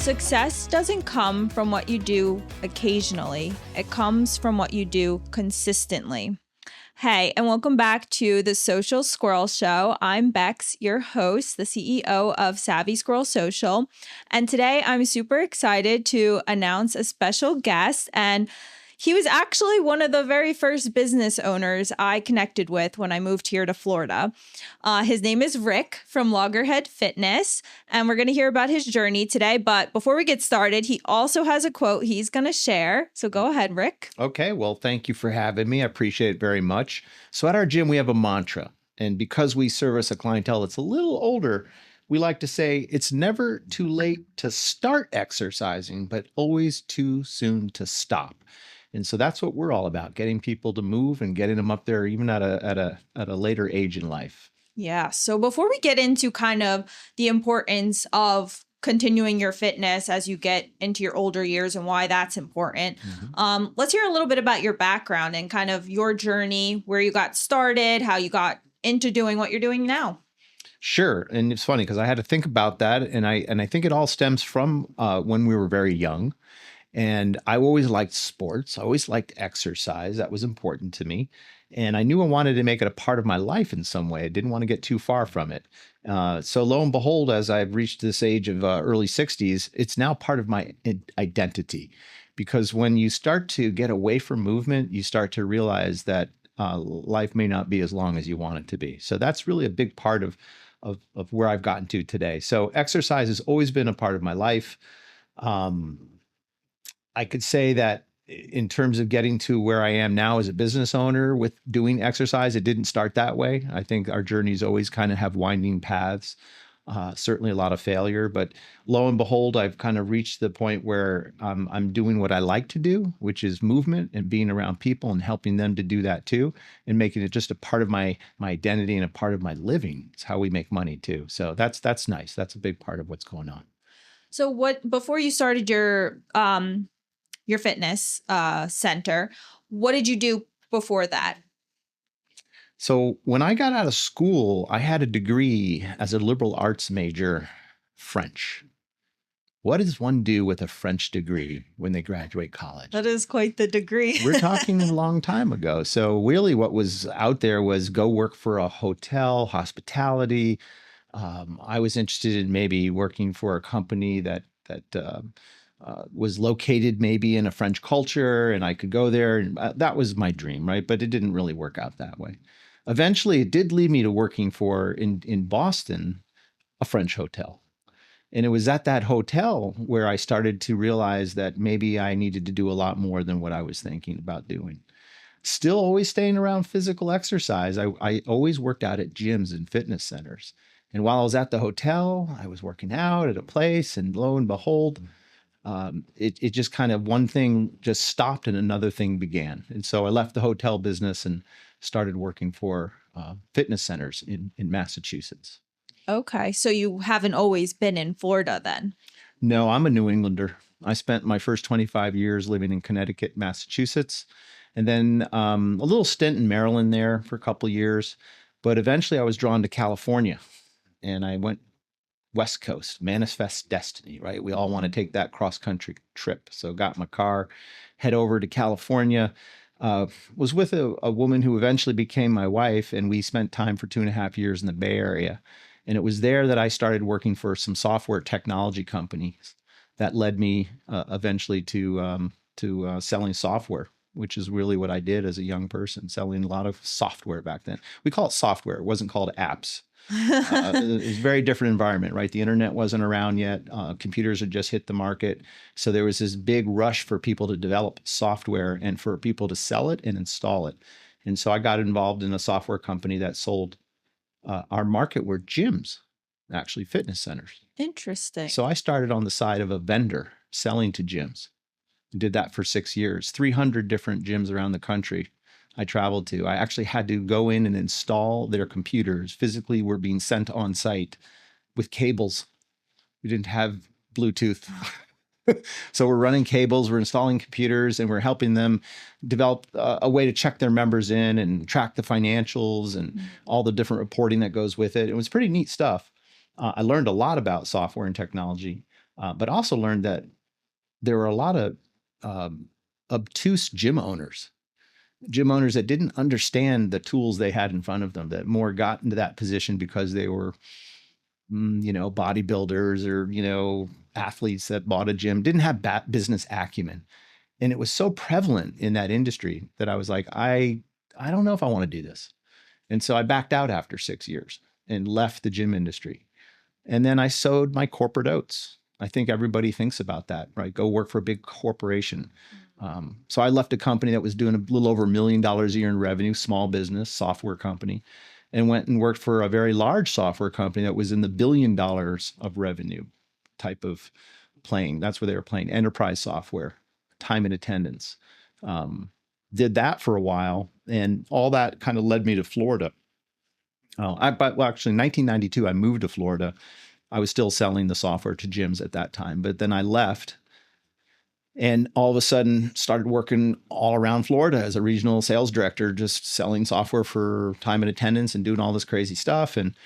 Success doesn't come from what you do occasionally. It comes from what you do consistently. Hey, and welcome back to the Social Squirrel Show. I'm Bex, your host, the CEO of Savvy Squirrel Social. And today I'm super excited to announce a special guest. And he was actually one of the very first business owners I connected with when I moved here to Florida. His name is Rick from Loggerhead Fitness, and we're going to hear about his journey today. But before we get started, he also has a quote he's going to share. So go ahead, Rick. Okay, well, thank you for having me. I appreciate it very much. So at our gym, we have a mantra. And because we service a clientele that's a little older, we like to say it's never too late to start exercising, but always too soon to stop. And so that's what we're all about, getting people to move and getting them up there even at a later age in life. Yeah. So before we get into kind of the importance of continuing your fitness as you get into your older years and why that's important, let's hear a little bit about your background and kind of your journey, where you got started, how you got into doing what you're doing now. Sure. And it's funny because I had to think about that. And I think it all stems from when we were very young. And I always liked sports. I always liked exercise. That was important to me. And I knew I wanted to make it a part of my life in some way. I didn't want to get too far from it. So lo and behold, as I've reached this age of early 60s, it's now part of my identity. Because when you start to get away from movement, you start to realize that life may not be as long as you want it to be. So that's really a big part of where I've gotten to today. So exercise has always been a part of my life. I could say that in terms of getting to where I am now as a business owner with doing exercise, it didn't start that way. I think our journeys always kind of have winding paths, certainly a lot of failure, but lo and behold, I've kind of reached the point where I'm doing what I like to do, which is movement and being around people and helping them to do that too, and making it just a part of my identity and a part of my living. It's how we make money too. So that's nice. That's a big part of what's going on. So before you started your fitness center, what did you do before that? So when I got out of school, I had a degree as a liberal arts major, French. What does one do with a French degree when they graduate college? That is quite the degree. We're talking a long time ago. So really what was out there was go work for a hotel, hospitality. I was interested in maybe working for a company that was located maybe in a French culture, and I could go there. And that was my dream, right? But it didn't really work out that way. Eventually, it did lead me to working for, in Boston, a French hotel. And it was at that hotel where I started to realize that maybe I needed to do a lot more than what I was thinking about doing. Still always staying around physical exercise. I always worked out at gyms and fitness centers. And while I was at the hotel, I was working out at a place, and lo and behold, it just kind of one thing just stopped and another thing began. And so I left the hotel business and started working for fitness centers in Massachusetts. Okay. So you haven't always been in Florida then? No, I'm a New Englander. I spent my first 25 years living in Connecticut, Massachusetts, and then a little stint in Maryland there for a couple of years. But eventually I was drawn to California, and I went West Coast, manifest destiny, right? We all want to take that cross-country trip. So got my car, head over to California, was with a woman who eventually became my wife, and we spent time for 2.5 years in the Bay Area. And it was there that I started working for some software technology companies that led me eventually to selling software, which is really what I did as a young person, selling a lot of software back then. We call it software. It wasn't called apps. It was a very different environment, right? The internet wasn't around yet. Computers had just hit the market. So there was this big rush for people to develop software and for people to sell it and install it. And so I got involved in a software company that sold our market were gyms, actually fitness centers. Interesting. So I started on the side of a vendor selling to gyms. Did that for 6 years, 300 different gyms around the country. I traveled to. I actually had to go in and install their computers. Physically, were being sent on site with cables. We didn't have Bluetooth. So we're running cables, we're installing computers, and we're helping them develop a way to check their members in and track the financials and all the different reporting that goes with it. It was pretty neat stuff. I learned a lot about software and technology. but also learned that there were a lot of um, obtuse gym owners that didn't understand the tools they had in front of them, that more got into that position because they were, bodybuilders or, athletes that bought a gym, didn't have business acumen. And it was so prevalent in that industry that I was like, I don't know if I want to do this. And so I backed out after 6 years and left the gym industry. And then I sowed my corporate oats. I think everybody thinks about that, right? Go work for a big corporation. So I left a company that was doing a little over $1 million a year in revenue, small business, software company, and went and worked for a very large software company that was in the $1 billion of revenue type of playing. That's where they were playing enterprise software, time and attendance. Did that for a while, and all that kind of led me to Florida. Actually, in 1992, I moved to Florida. I was still selling the software to gyms at that time, but then I left and all of a sudden started working all around Florida as a regional sales director, just selling software for time and attendance and doing all this crazy stuff and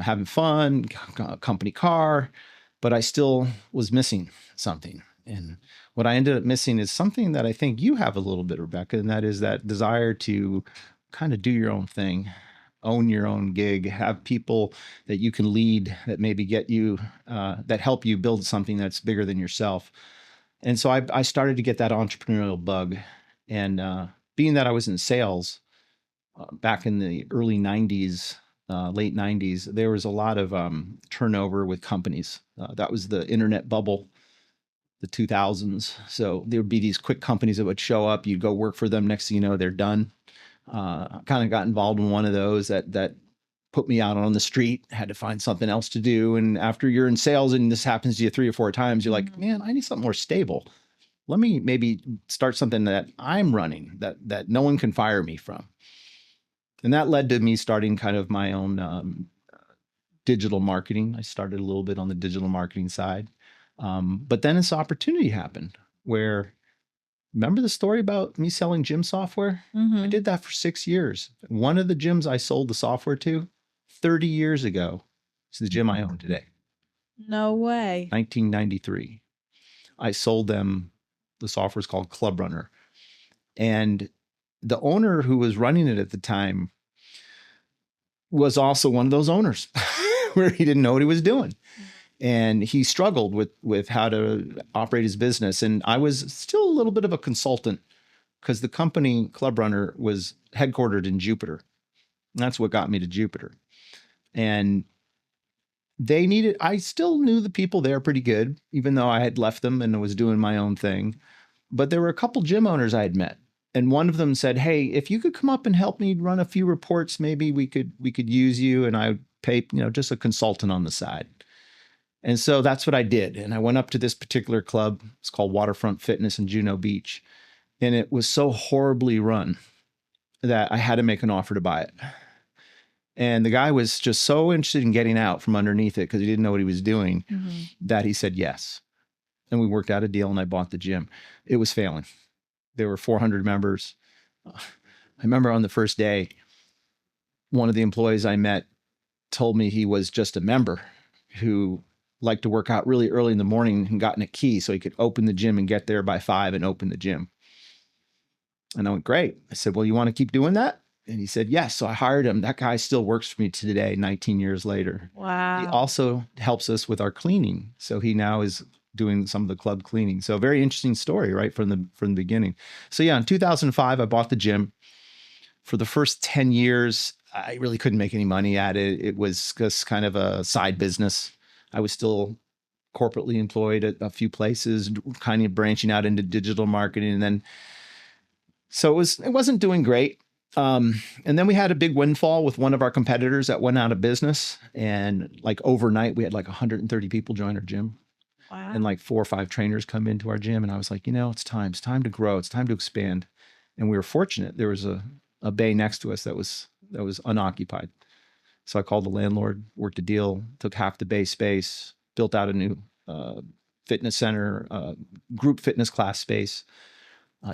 having fun, company car. But I still was missing something. And what I ended up missing is something that I think you have a little bit, Rebecca, and that is that desire to kind of do your own thing, own your own gig, have people that you can lead that maybe get you, that help you build something that's bigger than yourself. And so I started to get that entrepreneurial bug. And being that I was in sales back in the early 90s, late 90s, there was a lot of turnover with companies. That was the internet bubble, the 2000s. So there would be these quick companies that would show up. You'd go work for them. Next thing you know, they're done. Kind of got involved in one of those that put me out on the street, had to find something else to do. And after you're in sales and this happens to you 3 or 4 times, you're like, man, I need something more stable. Let me maybe start something that I'm running that no one can fire me from. And that led to me starting kind of my own digital marketing. I started a little bit on the digital marketing side. But then this opportunity happened where, remember the story about me selling gym software? I did that for 6 years. One of the gyms I sold the software to 30 years ago is the gym I own today. No way. 1993. I sold them, the software is called Club Runner. And the owner who was running it at the time was also one of those owners where he didn't know what he was doing. And he struggled with how to operate his business. And I was still a little bit of a consultant because the company Club Runner was headquartered in Jupiter. And that's what got me to Jupiter. And I still knew the people there pretty good, even though I had left them and was doing my own thing. But there were a couple gym owners I had met. And one of them said, hey, if you could come up and help me run a few reports, maybe we could use you. And I would pay, just a consultant on the side. And so that's what I did. And I went up to this particular club. It's called Waterfront Fitness in Juno Beach. And it was so horribly run that I had to make an offer to buy it. And the guy was just so interested in getting out from underneath it because he didn't know what he was doing that he said yes. And we worked out a deal and I bought the gym. It was failing. There were 400 members. I remember on the first day, one of the employees I met told me he was just a member who liked to work out really early in the morning and gotten a key so he could open the gym and get there by 5 and open the gym. And I went, great. I said, well, you want to keep doing that? And he said, yes. So I hired him. That guy still works for me today, 19 years later. Wow. He also helps us with our cleaning. So he now is doing some of the club cleaning. So very interesting story, right? From the beginning. So yeah, in 2005, I bought the gym. For the first 10 years, I really couldn't make any money at it. It was just kind of a side business. I was still corporately employed at a few places, kind of branching out into digital marketing. And then, so it wasn't doing great. And then we had a big windfall with one of our competitors that went out of business. And like overnight, we had like 130 people join our gym. Wow. And like 4 or 5 trainers come into our gym. And I was like, it's time to grow. It's time to expand. And we were fortunate. There was a bay next to us that was unoccupied. So I called the landlord, worked a deal, took half the bay space, built out a new fitness center, group fitness class space,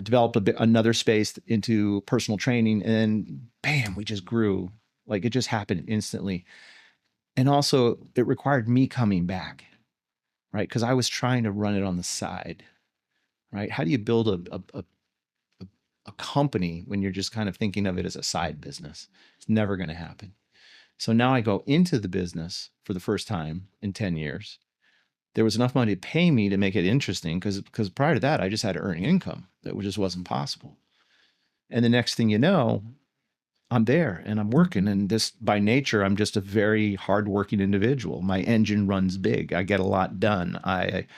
developed another space into personal training, and bam, we just grew. Like it just happened instantly. And also it required me coming back, right? Because I was trying to run it on the side, right? How do you build a company when you're just kind of thinking of it as a side business? It's never going to happen. So now I go into the business for the first time in 10 years. There was enough money to pay me to make it interesting because prior to that, I just had earning income. That just wasn't possible. And the next thing you know, I'm there and I'm working. And this, by nature, I'm just a very hardworking individual. My engine runs big. I get a lot done. I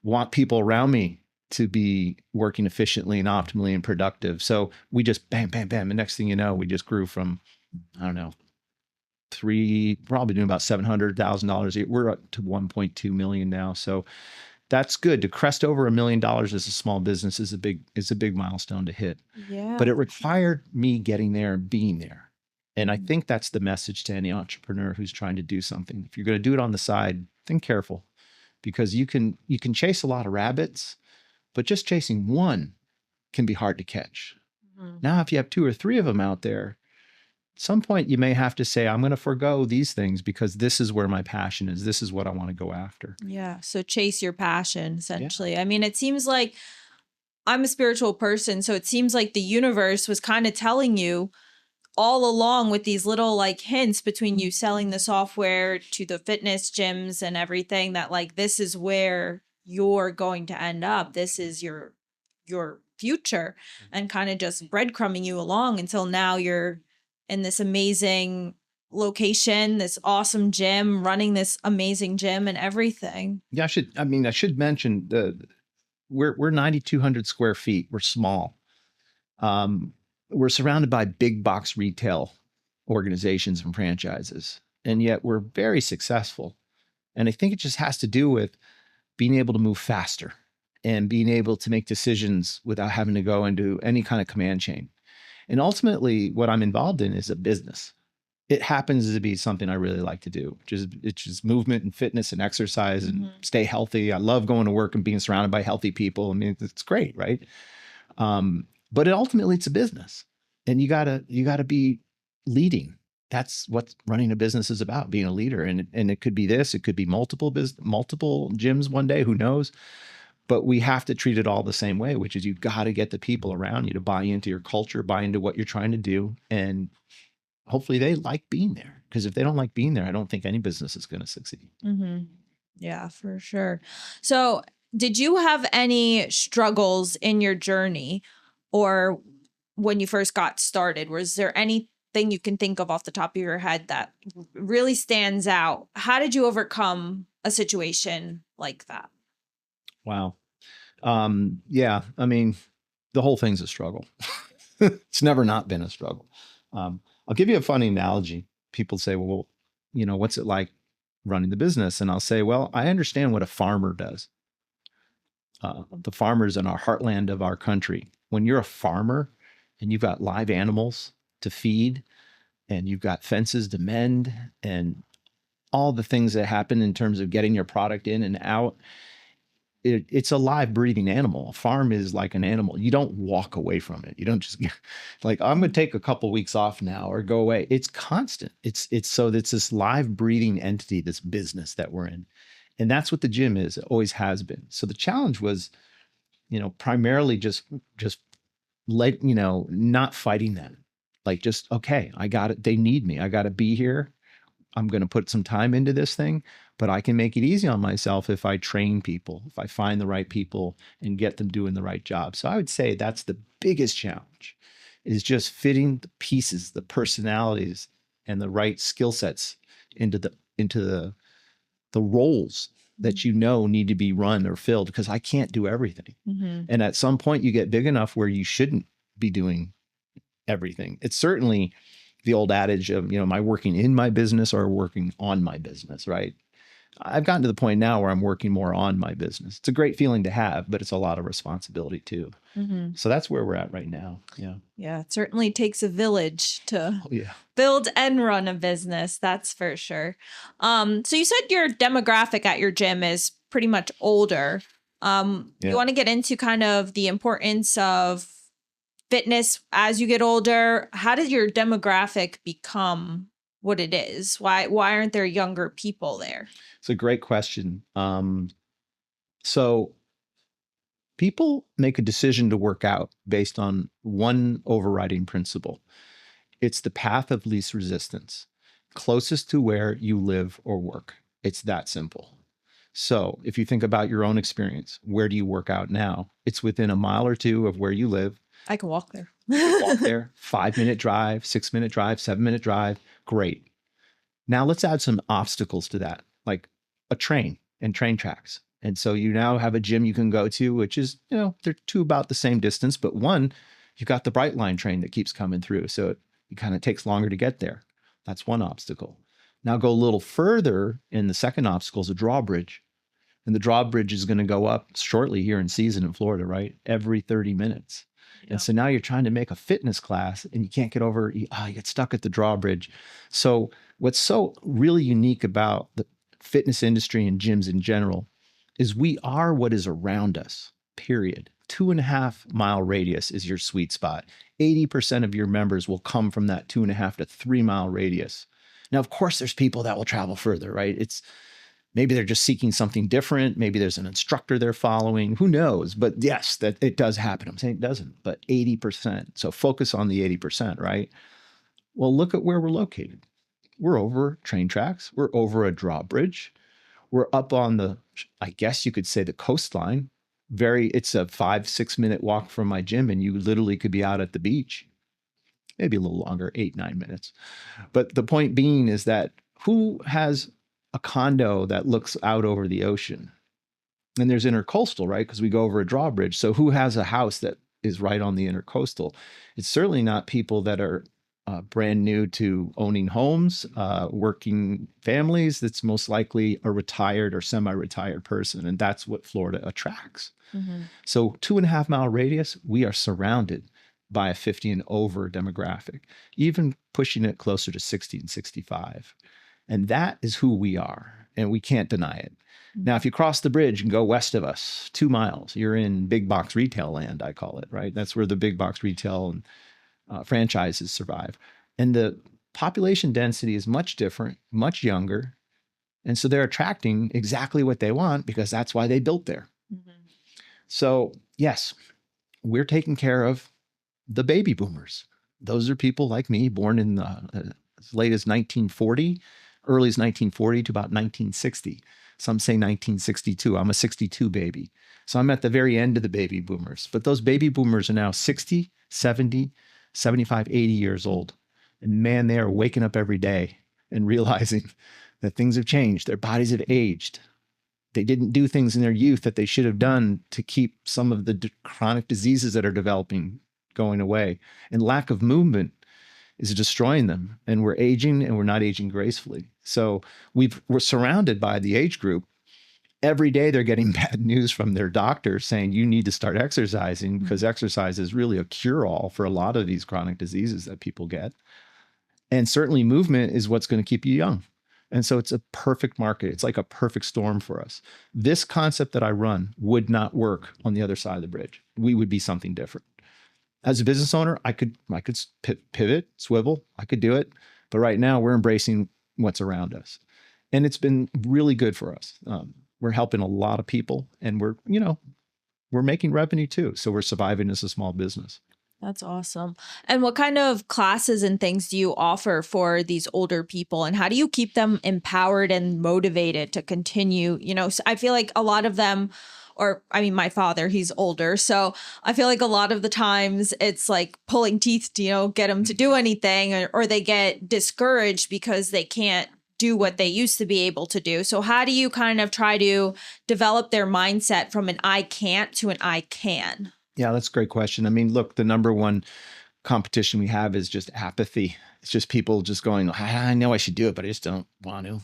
want people around me to be working efficiently and optimally and productive. So we just bam, bam, bam. The next thing you know, we just grew from, I don't know, probably doing about $700,000 a year. We're up to 1.2 million now. So that's good. To crest over $1 million as a small business is a big milestone to hit. Yeah. But it required me getting there and being there. And I think that's the message to any entrepreneur who's trying to do something. If you're going to do it on the side, think careful, because you can chase a lot of rabbits, but just chasing one can be hard to catch. Mm-hmm. Now, if you have 2 or 3 of them out there, at some point you may have to say, I'm going to forego these things because this is where my passion is. This is what I want to go after. Yeah. So chase your passion, essentially. Yeah. I mean, it seems like I'm a spiritual person, so it seems like the universe was kind of telling you all along with these little like hints between you selling the software to the fitness gyms and everything that like this is where you're going to end up. This is your future, and kind of just breadcrumbing you along until now you're in this amazing location, this awesome gym, running this amazing gym and everything. Yeah, I should mention we're 9,200 square feet. We're small. We're surrounded by big box retail organizations and franchises, and yet we're very successful. And I think it just has to do with being able to move faster and being able to make decisions without having to go into any kind of command chain. And ultimately, what I'm involved in is a business. It happens to be something I really like to do, it's just movement and fitness and exercise and stay healthy. I love going to work and being surrounded by healthy people. I mean, it's great, right? But ultimately, it's a business, and you gotta be leading. That's what running a business is about: being a leader. And it could be this, it could be multiple gyms one day. Who knows? But we have to treat it all the same way, which is you got to get the people around you to buy into your culture, buy into what you're trying to do, and hopefully they like being there. Because if they don't like being there, I don't think any business is going to succeed. Mm-hmm. Yeah, for sure. So did you have any struggles in your journey or when you first got started? Was there anything you can think of off the top of your head that really stands out? How did you overcome a situation like that? Wow. Yeah, I mean, the whole thing's a struggle. It's never not been a struggle. I'll give you a funny analogy. People say, well, what's it like running the business? And I'll say, well, I understand what a farmer does. The farmers in our heartland of our country. When you're a farmer and you've got live animals to feed and you've got fences to mend and all the things that happen in terms of getting your product in and out, it's a live breathing animal. A farm is like an animal. You don't walk away from it. You don't just like, I'm going to take a couple weeks off now or go away. It's constant. It's this live breathing entity, this business that we're in. And that's what the gym is. It always has been. So the challenge was, primarily just not fighting that. Like just, okay, I got it. They need me. I got to be here. I'm going to put some time into this thing, but I can make it easy on myself if I train people, if I find the right people and get them doing the right job. So I would say that's the biggest challenge, is just fitting the pieces, the personalities, and the right skill sets into the roles that need to be run or filled, because I can't do everything. Mm-hmm. And at some point you get big enough where you shouldn't be doing everything. It's certainly the old adage of, am I working in my business or working on my business, right? I've gotten to the point now where I'm working more on my business. It's a great feeling to have, but it's a lot of responsibility too. Mm-hmm. So that's where we're at right now. Yeah. Yeah. It certainly takes a village to build and run a business. That's for sure. So you said your demographic at your gym is pretty much older. You want to get into kind of the importance of fitness as you get older? How did your demographic become what it is? Why aren't there younger people there? It's a great question. So people make a decision to work out based on one overriding principle. It's the path of least resistance, closest to where you live or work. It's that simple. So if you think about your own experience, where do you work out now? It's within a mile or two of where you live. I can walk there. Walk there, 5-minute drive, 6-minute drive, 7-minute drive. Great. Now let's add some obstacles to that, like a train and train tracks. And so you now have a gym you can go to, which is, they're two about the same distance, but one, you've got the Bright Line train that keeps coming through. So it kind of takes longer to get there. That's one obstacle. Now go a little further, and the second obstacle is a drawbridge. And the drawbridge is going to go up shortly here in season in Florida, right? Every 30 minutes. Yeah. And so now you're trying to make a fitness class and you can't get over, you get stuck at the drawbridge. So what's so really unique about the fitness industry and gyms in general is we are what is around us, period. 2.5 mile radius is your sweet spot. 80% of your members will come from that 2.5 to 3 mile radius. Now, of course, there's people that will travel further, right? Maybe they're just seeking something different. Maybe there's an instructor they're following. Who knows? But yes, that it does happen. I'm saying it doesn't, but 80%. So focus on the 80%, right? Well, look at where we're located. We're over train tracks. We're over a drawbridge. We're up on the, I guess you could say, the coastline. It's a 5-6 minute walk from my gym, and you literally could be out at the beach. Maybe a little longer, 8-9 minutes. But the point being is that who has a condo that looks out over the ocean? And there's intercoastal, right? Because we go over a drawbridge. So who has a house that is right on the intercoastal? It's certainly not people that are brand new to owning homes, working families. That's most likely a retired or semi-retired person. And that's what Florida attracts. Mm-hmm. So 2.5 mile radius, we are surrounded by a 50 and over demographic, even pushing it closer to 60 and 65. And that is who we are, and we can't deny it. Mm-hmm. Now, if you cross the bridge and go west of us 2 miles, you're in big box retail land, I call it, right? That's where the big box retail and franchises survive. And the population density is much different, much younger. And so they're attracting exactly what they want because that's why they built there. Mm-hmm. So yes, we're taking care of the baby boomers. Those are people like me, born in as late as 1940, early as 1940 to about 1960. Some say 1962. I'm a 62 baby. So I'm at the very end of the baby boomers. But those baby boomers are now 60, 70, 75, 80 years old. And man, they are waking up every day and realizing that things have changed. Their bodies have aged. They didn't do things in their youth that they should have done to keep some of the chronic diseases that are developing going away. And lack of movement is destroying them. And we're aging, and we're not aging gracefully. So we're surrounded by the age group. Every day they're getting bad news from their doctor saying you need to start exercising because exercise is really a cure-all for a lot of these chronic diseases that people get. And certainly movement is what's going to keep you young. And so it's a perfect market. It's like a perfect storm for us. This concept that I run would not work on the other side of the bridge. We would be something different. As a business owner, I could pivot, swivel. I could do it. But right now we're embracing what's around us. And it's been really good for us. We're helping a lot of people, and we're making revenue too. So we're surviving as a small business. That's awesome. And what kind of classes and things do you offer for these older people? And how do you keep them empowered and motivated to continue? So I feel like a lot of them, my father, he's older. So I feel like a lot of the times it's like pulling teeth to, get them to do anything, or they get discouraged because they can't do what they used to be able to do. So how do you kind of try to develop their mindset from an I can't to an I can? Yeah, that's a great question. I mean, look, the number one competition we have is just apathy. It's just people just going, I know I should do it, but I just don't want to.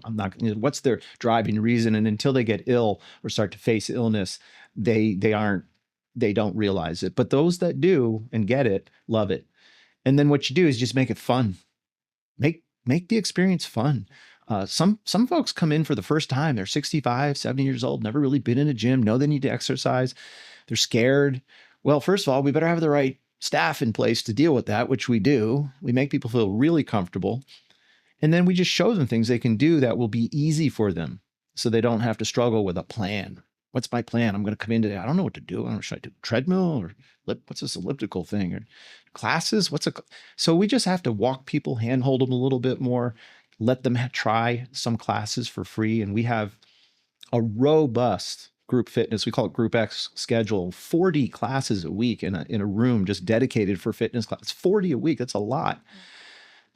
I'm not. What's their driving reason? And until they get ill or start to face illness, they don't realize it. But those that do and get it, love it. And then what you do is just make it fun. Make the experience fun. Some folks come in for the first time. They're 65, 70 years old, never really been in a gym, know they need to exercise. They're scared. Well, first of all, we better have the right staff in place to deal with that, which we do. We make people feel really comfortable. And then we just show them things they can do that will be easy for them so they don't have to struggle with a plan what's my plan? I'm going to come in today. I don't know what to do. I don't know, should I do treadmill or what's this elliptical thing or classes? So we just have to walk people, handhold them a little bit more, let them try some classes for free. And we have a robust group fitness. We call it Group X schedule, 40 classes a week in a room just dedicated for fitness class. 40 a week. That's a lot.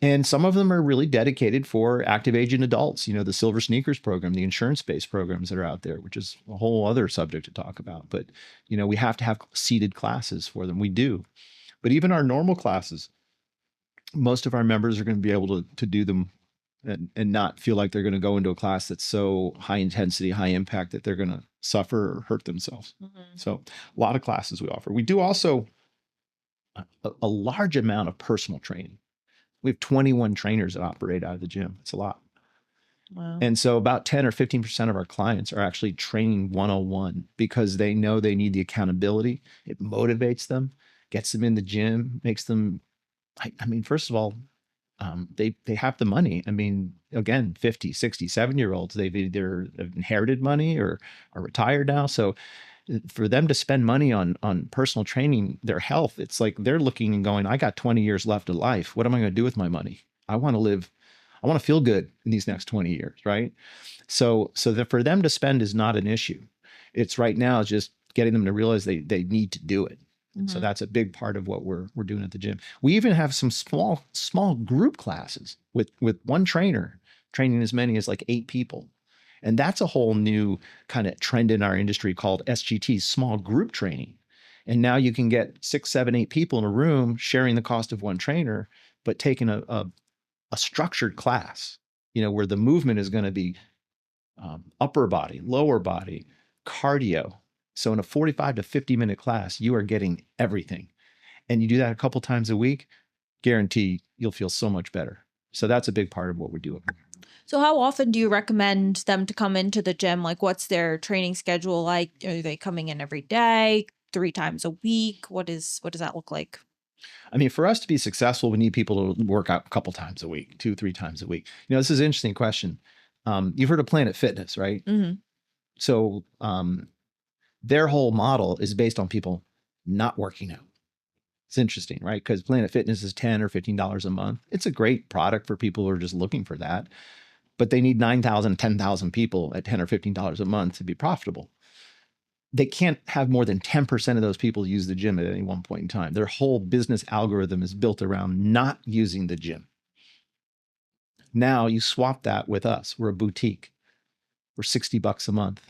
And some of them are really dedicated for active aging adults, the Silver Sneakers program, the insurance-based programs that are out there, which is a whole other subject to talk about. But, we have to have seated classes for them. We do. But even our normal classes, most of our members are going to be able to do them and not feel like they're going to go into a class that's so high intensity, high impact that they're going to suffer or hurt themselves. So a lot of classes we offer. We do also a large amount of personal training. We have 21 trainers that operate out of the gym. It's a lot. Wow. And so about 10 or 15% of our clients are actually training 101 because they know they need the accountability. It motivates them, gets them in the gym, makes them, first of all, they have the money. Again, 50, 60, 70-year-olds, they've either inherited money or are retired now. So for them to spend money on personal training, their health, it's like they're looking and going, I got 20 years left of life. What am I going to do with my money? I want to feel good in these next 20 years, right? So that for them to spend is not an issue. It's right now just getting them to realize they need to do it. So that's a big part of what we're doing at the gym. We even have some small group classes with one trainer training as many as like 8 people. And that's a whole new kind of trend in our industry called SGT, small group training. And now you can get 6, 7, 8 people in a room sharing the cost of one trainer, but taking a structured class, where the movement is going to be upper body, lower body, cardio. So in a 45 to 50-minute class, you are getting everything. And you do that a couple times a week, guarantee you'll feel so much better. So that's a big part of what we're doing. So how often do you recommend them to come into the gym? Like, what's their training schedule like? Are they coming in every day, 3 times a week? What does that look like? For us to be successful, we need people to work out a couple times a week, 2, 3 times a week. This is an interesting question. You've heard of Planet Fitness, right? Mm-hmm. So their whole model is based on people not working out. It's interesting, right? Because Planet Fitness is $10 or $15 a month. It's a great product for people who are just looking for that. But they need 9,000, 10,000 people at $10 or $15 a month to be profitable. They can't have more than 10% of those people use the gym at any one point in time. Their whole business algorithm is built around not using the gym. Now you swap that with us. We're a boutique. We're $60 a month.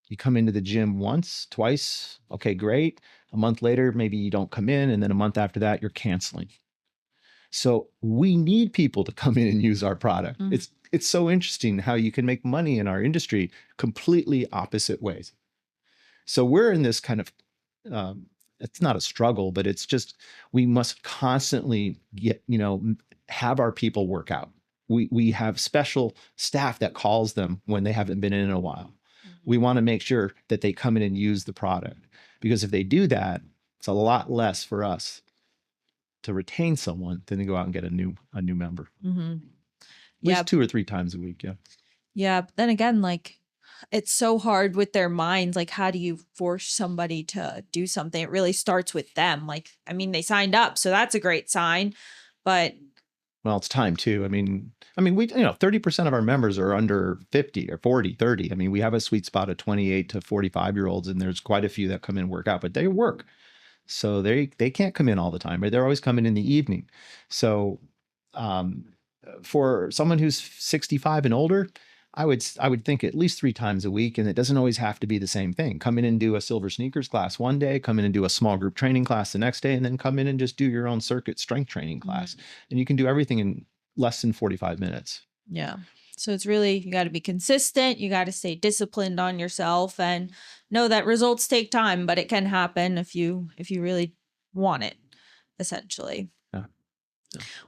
You come into the gym once, twice. Okay, great. A month later, maybe you don't come in. And then a month after that, you're canceling. So we need people to come in and use our product. Mm-hmm. It's so interesting how you can make money in our industry completely opposite ways. So we're in this kind of, it's not a struggle, but it's just, we must constantly have our people work out. We have special staff that calls them when they haven't been in a while. Mm-hmm. We want to make sure that they come in and use the product, because if they do that, it's a lot less for us to retain someone than to go out and get a new member. Mm-hmm. At least 2 or 3 times a week. Yeah. Yeah. But then again, it's so hard with their minds. Like, how do you force somebody to do something? It really starts with them. They signed up, so that's a great sign, but. Well, it's time too. We 30% of our members are under 50 or 40, 30. We have a sweet spot of 28 to 45-year-olds, and there's quite a few that come in and work out, but they work. So they can't come in all the time, right? They're always coming in the evening. So for someone who's 65 and older, I would think at least 3 times a week, and it doesn't always have to be the same thing. Come in and do a Silver Sneakers class one day, come in and do a small group training class the next day, and then come in and just do your own circuit strength training class. Mm-hmm. And you can do everything in less than 45 minutes. Yeah. So it's really, you got to be consistent. You got to stay disciplined on yourself and know that results take time, but it can happen if you really want it, essentially. Yeah.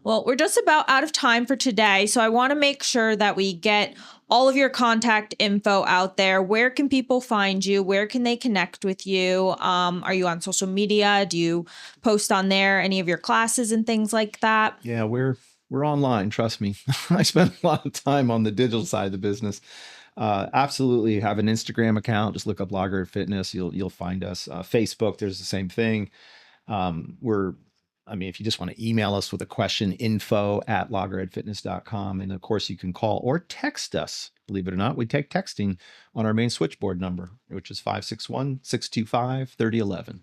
Well, we're just about out of time for today. So I want to make sure that we get all of your contact info out there. Where can people find you? Where can they connect with you? Are you on social media? Do you post on there any of your classes and things like that? Yeah, we're online. Trust me. I spend a lot of time on the digital side of the business. Absolutely have an Instagram account. Just look up Loggerhead Fitness. You'll find us. Facebook, there's the same thing. If you just want to email us with a question, info@loggerheadfitness.com. And of course, you can call or text us. Believe it or not, we take texting on our main switchboard number, which is 561-625-3011.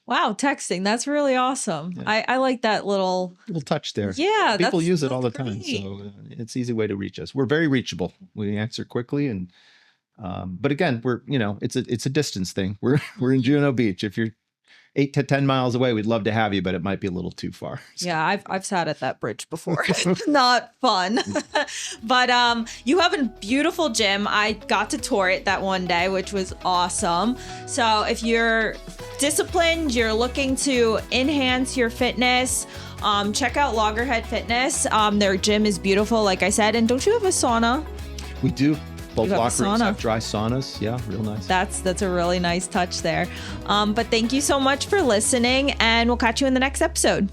Wow, texting. That's really awesome. Yeah. I like that little touch there. Yeah. People use it all the time. So it's an easy way to reach us. We're very reachable. We answer quickly. And, but again, it's a distance thing. We're in Juno Beach. If you're 8 to 10 miles away, we'd love to have you, but it might be a little too far. So. Yeah, I've sat at that bridge before. It's not fun. But you have a beautiful gym. I got to tour it that one day, which was awesome. So if you're disciplined, you're looking to enhance your fitness, check out Loggerhead Fitness. Their gym is beautiful, like I said. And don't you have a sauna? We do. Both locker rooms have dry saunas. Yeah, real nice. That's a really nice touch there. But thank you so much for listening, and we'll catch you in the next episode.